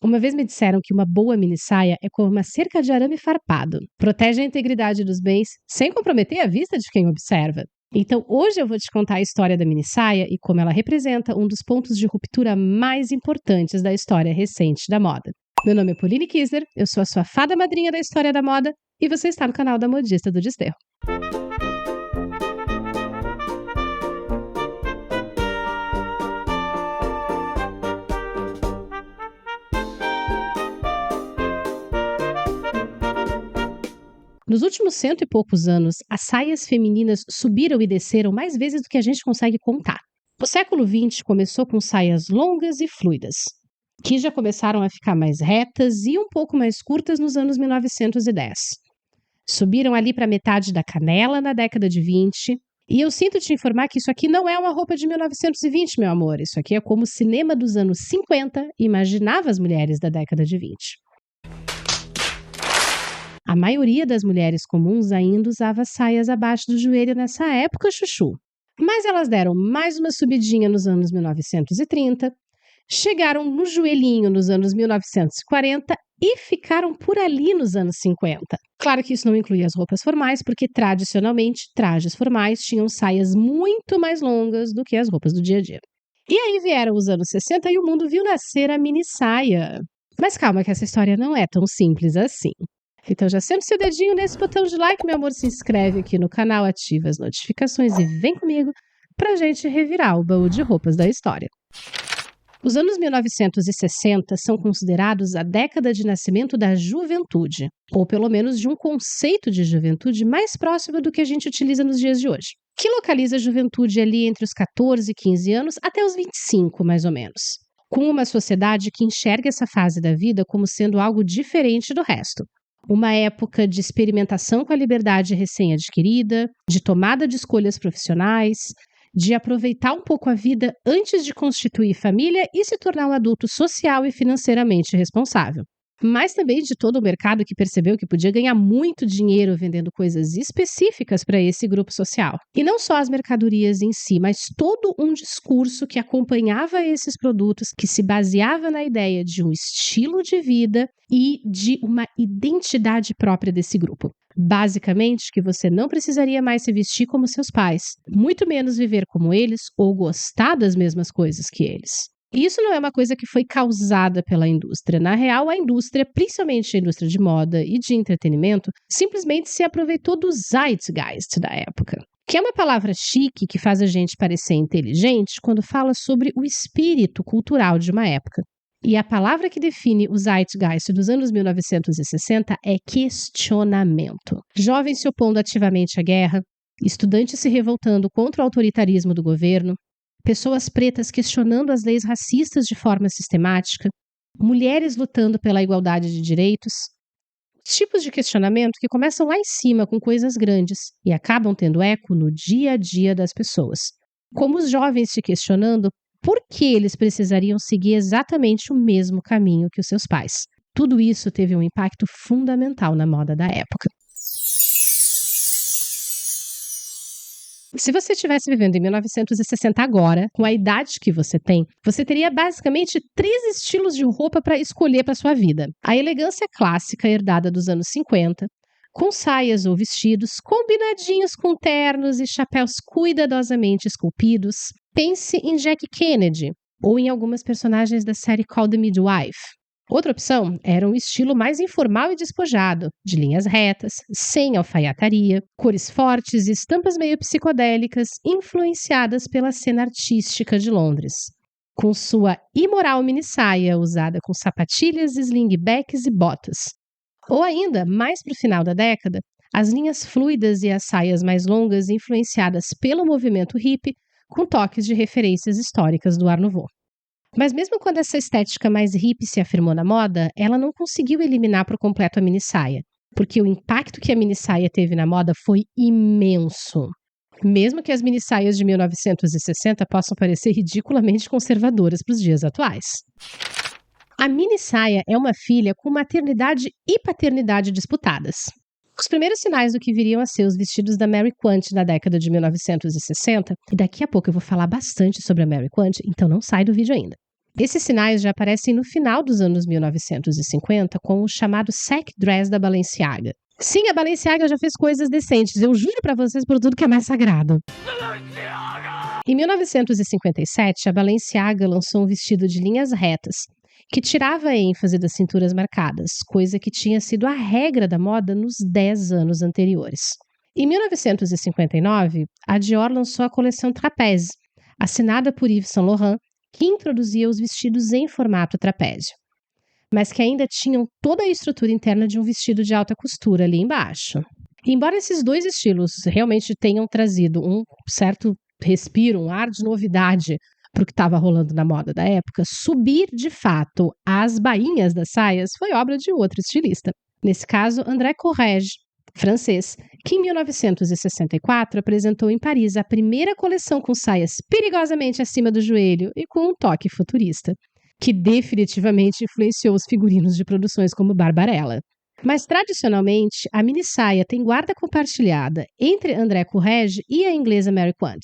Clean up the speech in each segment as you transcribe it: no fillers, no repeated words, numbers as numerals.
Uma vez me disseram que uma boa minissaia é como uma cerca de arame farpado. Protege a integridade dos bens sem comprometer a vista de quem observa. Então, hoje eu vou te contar a história da minissaia e como ela representa um dos pontos de ruptura mais importantes da história recente da moda. Meu nome é Pauline Kisler, eu sou a sua fada madrinha da história da moda e você está no canal da Modista do Desterro. Nos últimos 100 e poucos anos, as saias femininas subiram e desceram mais vezes do que a gente consegue contar. O século XX começou com saias longas e fluidas, que já começaram a ficar mais retas e um pouco mais curtas nos anos 1910. Subiram ali para metade da canela na década de 20. E eu sinto te informar que isso aqui não é uma roupa de 1920, meu amor. Isso aqui é como o cinema dos anos 50 imaginava as mulheres da década de 20. A maioria das mulheres comuns ainda usava saias abaixo do joelho nessa época, chuchu. Mas elas deram mais uma subidinha nos anos 1930, chegaram no joelhinho nos anos 1940 e ficaram por ali nos anos 50. Claro que isso não incluía as roupas formais, porque tradicionalmente trajes formais tinham saias muito mais longas do que as roupas do dia a dia. E aí vieram os anos 60 e o mundo viu nascer a mini saia. Mas calma que essa história não é tão simples assim. Então já senta seu dedinho nesse botão de like, meu amor, se inscreve aqui no canal, ativa as notificações e vem comigo pra gente revirar o baú de roupas da história. Os anos 1960 são considerados a década de nascimento da juventude, ou pelo menos de um conceito de juventude mais próximo do que a gente utiliza nos dias de hoje, que localiza a juventude ali entre os 14 e 15 anos até os 25, mais ou menos, com uma sociedade que enxerga essa fase da vida como sendo algo diferente do resto. Uma época de experimentação com a liberdade recém-adquirida, de tomada de escolhas profissionais, de aproveitar um pouco a vida antes de constituir família e se tornar um adulto social e financeiramente responsável. Mas também de todo o mercado que percebeu que podia ganhar muito dinheiro vendendo coisas específicas para esse grupo social. E não só as mercadorias em si, mas todo um discurso que acompanhava esses produtos, que se baseava na ideia de um estilo de vida e de uma identidade própria desse grupo. Basicamente, que você não precisaria mais se vestir como seus pais, muito menos viver como eles ou gostar das mesmas coisas que eles. E isso não é uma coisa que foi causada pela indústria. Na real, a indústria, principalmente a indústria de moda e de entretenimento, simplesmente se aproveitou do zeitgeist da época, que é uma palavra chique que faz a gente parecer inteligente quando fala sobre o espírito cultural de uma época. E a palavra que define o zeitgeist dos anos 1960 é questionamento. Jovens se opondo ativamente à guerra, estudantes se revoltando contra o autoritarismo do governo, pessoas pretas questionando as leis racistas de forma sistemática, mulheres lutando pela igualdade de direitos. Tipos de questionamento que começam lá em cima com coisas grandes e acabam tendo eco no dia a dia das pessoas. Como os jovens se questionando por que eles precisariam seguir exatamente o mesmo caminho que os seus pais. Tudo isso teve um impacto fundamental na moda da época. Se você estivesse vivendo em 1960 agora, com a idade que você tem, você teria basicamente 3 estilos de roupa para escolher para sua vida. A elegância clássica herdada dos anos 50, com saias ou vestidos combinadinhos com ternos e chapéus cuidadosamente esculpidos. Pense em Jack Kennedy ou em algumas personagens da série Call the Midwife. Outra opção era um estilo mais informal e despojado, de linhas retas, sem alfaiataria, cores fortes e estampas meio psicodélicas influenciadas pela cena artística de Londres. Com sua imoral minissaia usada com sapatilhas, slingbacks e botas. Ou ainda, mais para o final da década, as linhas fluidas e as saias mais longas influenciadas pelo movimento hippie, com toques de referências históricas do Art Nouveau. Mas mesmo quando essa estética mais hippie se afirmou na moda, ela não conseguiu eliminar por completo a minissaia, porque o impacto que a minissaia teve na moda foi imenso. Mesmo que as minissaias de 1960 possam parecer ridiculamente conservadoras para os dias atuais. A minissaia é uma filha com maternidade e paternidade disputadas. Os primeiros sinais do que viriam a ser os vestidos da Mary Quant na década de 1960, e daqui a pouco eu vou falar bastante sobre a Mary Quant, então não sai do vídeo ainda. Esses sinais já aparecem no final dos anos 1950 com o chamado sack dress da Balenciaga. Sim, a Balenciaga já fez coisas decentes, eu juro pra vocês por tudo que é mais sagrado. Em 1957, a Balenciaga lançou um vestido de linhas retas, que tirava a ênfase das cinturas marcadas, coisa que tinha sido a regra da moda nos 10 anos anteriores. Em 1959, a Dior lançou a coleção Trapeze, assinada por Yves Saint Laurent, que introduzia os vestidos em formato trapézio, mas que ainda tinham toda a estrutura interna de um vestido de alta costura ali embaixo. Embora esses dois estilos realmente tenham trazido um certo respiro, um ar de novidade para o que estava rolando na moda da época, subir de fato as bainhas das saias foi obra de outro estilista. Nesse caso, André Courrèges, francês, que em 1964 apresentou em Paris a primeira coleção com saias perigosamente acima do joelho e com um toque futurista, que definitivamente influenciou os figurinos de produções como Barbarella. Mas, tradicionalmente, a minissaia tem guarda compartilhada entre André Courrèges e a inglesa Mary Quant.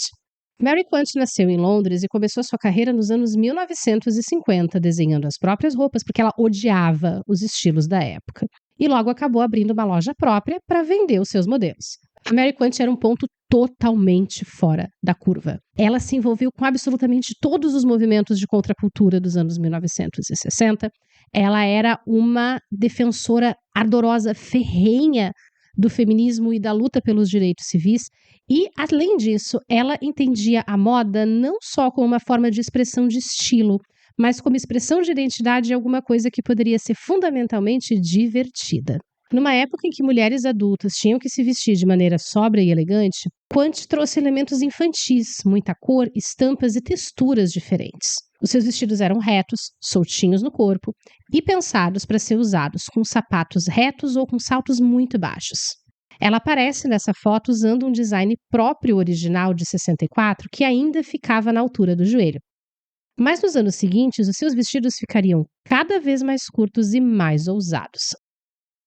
Mary Quant nasceu em Londres e começou sua carreira nos anos 1950, desenhando as próprias roupas porque ela odiava os estilos da época. E logo acabou abrindo uma loja própria para vender os seus modelos. A Mary Quant era um ponto totalmente fora da curva. Ela se envolveu com absolutamente todos os movimentos de contracultura dos anos 1960. Ela era uma defensora ardorosa, ferrenha do feminismo e da luta pelos direitos civis. E, além disso, ela entendia a moda não só como uma forma de expressão de estilo, mas como expressão de identidade e alguma coisa que poderia ser fundamentalmente divertida. Numa época em que mulheres adultas tinham que se vestir de maneira sóbria e elegante, Quant trouxe elementos infantis, muita cor, estampas e texturas diferentes. Os seus vestidos eram retos, soltinhos no corpo e pensados para ser usados com sapatos retos ou com saltos muito baixos. Ela aparece nessa foto usando um design próprio original de 64 que ainda ficava na altura do joelho. Mas nos anos seguintes, os seus vestidos ficariam cada vez mais curtos e mais ousados.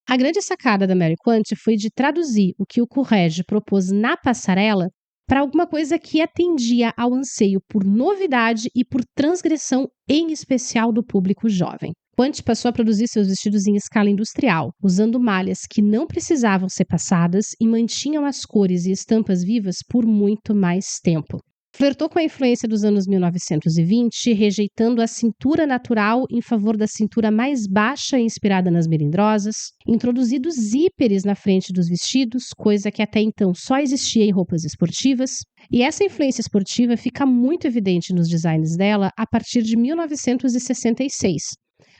A grande sacada da Mary Quant foi de traduzir o que o Courrèges propôs na passarela para alguma coisa que atendia ao anseio por novidade e por transgressão, em especial do público jovem. Quant passou a produzir seus vestidos em escala industrial, usando malhas que não precisavam ser passadas e mantinham as cores e estampas vivas por muito mais tempo. Flertou com a influência dos anos 1920, rejeitando a cintura natural em favor da cintura mais baixa inspirada nas melindrosas, introduzindo zíperes na frente dos vestidos, coisa que até então só existia em roupas esportivas. E essa influência esportiva fica muito evidente nos designs dela a partir de 1966,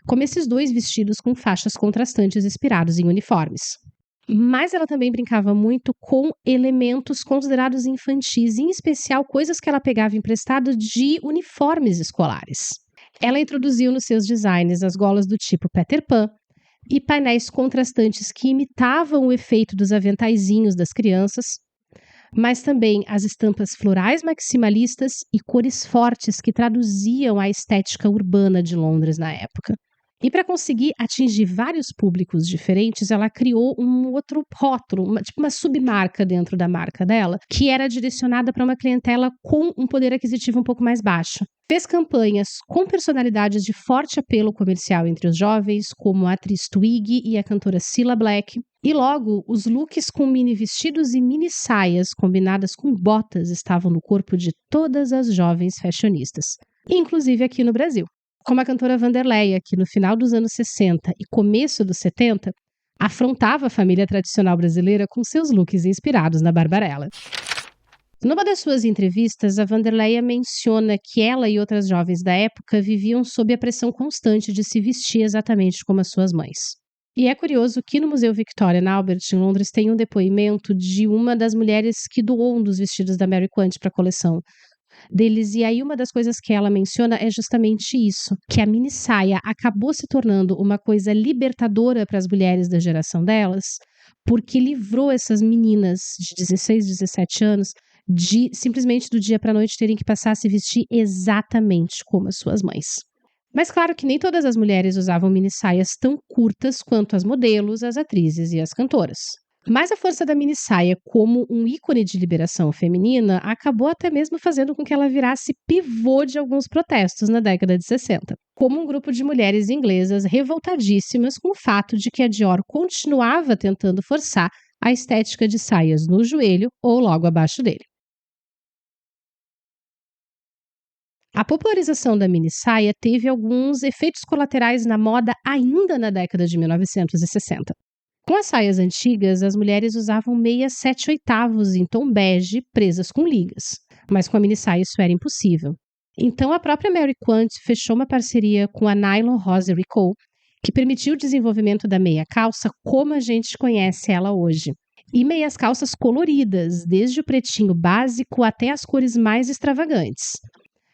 como esses dois vestidos com faixas contrastantes inspirados em uniformes. Mas ela também brincava muito com elementos considerados infantis, em especial coisas que ela pegava emprestado de uniformes escolares. Ela introduziu nos seus designs as golas do tipo Peter Pan e painéis contrastantes que imitavam o efeito dos aventaizinhos das crianças, mas também as estampas florais maximalistas e cores fortes que traduziam a estética urbana de Londres na época. E para conseguir atingir vários públicos diferentes, ela criou um outro rótulo, uma submarca dentro da marca dela, que era direcionada para uma clientela com um poder aquisitivo um pouco mais baixo. Fez campanhas com personalidades de forte apelo comercial entre os jovens, como a atriz Twiggy e a cantora Cilla Black. E logo, os looks com mini vestidos e mini saias combinadas com botas estavam no corpo de todas as jovens fashionistas, inclusive aqui no Brasil. Como a cantora Vanderleia, que no final dos anos 60 e começo dos 70, afrontava a família tradicional brasileira com seus looks inspirados na Barbarella. Numa das suas entrevistas, a Vanderleia menciona que ela e outras jovens da época viviam sob a pressão constante de se vestir exatamente como as suas mães. E é curioso que no Museu Victoria and Albert, em Londres, tem um depoimento de uma das mulheres que doou um dos vestidos da Mary Quant para a coleção deles, e aí uma das coisas que ela menciona é justamente isso, que a mini saia acabou se tornando uma coisa libertadora para as mulheres da geração delas, porque livrou essas meninas de 16, 17 anos de simplesmente do dia para a noite terem que passar a se vestir exatamente como as suas mães. Mas claro que nem todas as mulheres usavam mini saias tão curtas quanto as modelos, as atrizes e as cantoras. Mas a força da minissaia como um ícone de liberação feminina acabou até mesmo fazendo com que ela virasse pivô de alguns protestos na década de 60, como um grupo de mulheres inglesas revoltadíssimas com o fato de que a Dior continuava tentando forçar a estética de saias no joelho ou logo abaixo dele. A popularização da minissaia teve alguns efeitos colaterais na moda ainda na década de 1960. Com as saias antigas, as mulheres usavam meias 7/8 em tom bege, presas com ligas. Mas com a minissaia isso era impossível. Então a própria Mary Quant fechou uma parceria com a Nylon Rose Co., que permitiu o desenvolvimento da meia calça como a gente conhece ela hoje. E meias calças coloridas, desde o pretinho básico até as cores mais extravagantes.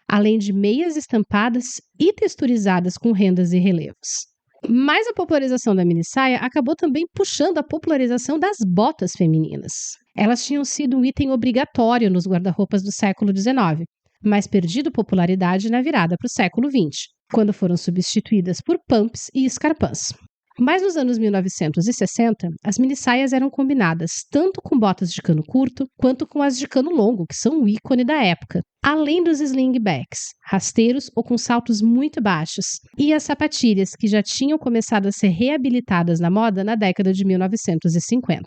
Além de meias estampadas e texturizadas com rendas e relevos. Mas a popularização da minissaia acabou também puxando a popularização das botas femininas. Elas tinham sido um item obrigatório nos guarda-roupas do século XIX, mas perdido popularidade na virada para o século XX, quando foram substituídas por pumps e escarpins. Mas nos anos 1960, as minissaias eram combinadas tanto com botas de cano curto quanto com as de cano longo, que são um ícone da época, além dos slingbacks, rasteiros ou com saltos muito baixos, e as sapatilhas, que já tinham começado a ser reabilitadas na moda na década de 1950.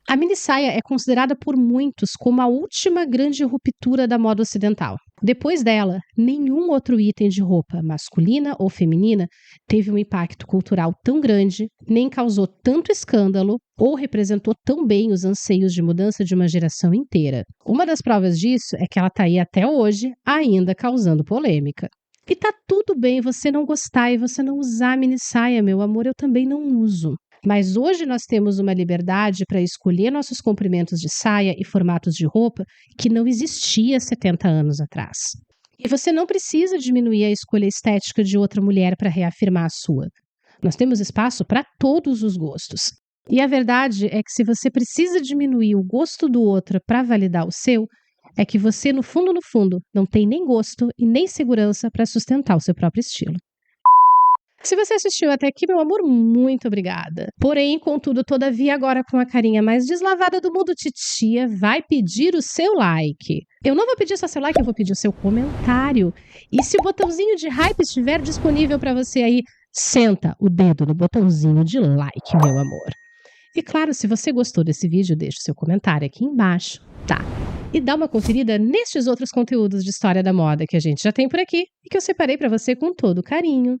A minissaia é considerada por muitos como a última grande ruptura da moda ocidental. Depois dela, nenhum outro item de roupa, masculina ou feminina, teve um impacto cultural tão grande, nem causou tanto escândalo ou representou tão bem os anseios de mudança de uma geração inteira. Uma das provas disso é que ela está aí até hoje, ainda causando polêmica. E tá tudo bem você não gostar e você não usar a minissaia, meu amor, eu também não uso. Mas hoje nós temos uma liberdade para escolher nossos comprimentos de saia e formatos de roupa que não existia 70 anos atrás. E você não precisa diminuir a escolha estética de outra mulher para reafirmar a sua. Nós temos espaço para todos os gostos. E a verdade é que se você precisa diminuir o gosto do outro para validar o seu, é que você, no fundo, não tem nem gosto e nem segurança para sustentar o seu próprio estilo. Se você assistiu até aqui, meu amor, muito obrigada. Porém, contudo, todavia, agora com a carinha mais deslavada do mundo, titia vai pedir o seu like. Eu não vou pedir só seu like, eu vou pedir o seu comentário. E se o botãozinho de hype estiver disponível para você aí, senta o dedo no botãozinho de like, meu amor. E claro, se você gostou desse vídeo, deixa o seu comentário aqui embaixo, tá? E dá uma conferida nestes outros conteúdos de história da moda que a gente já tem por aqui e que eu separei para você com todo carinho.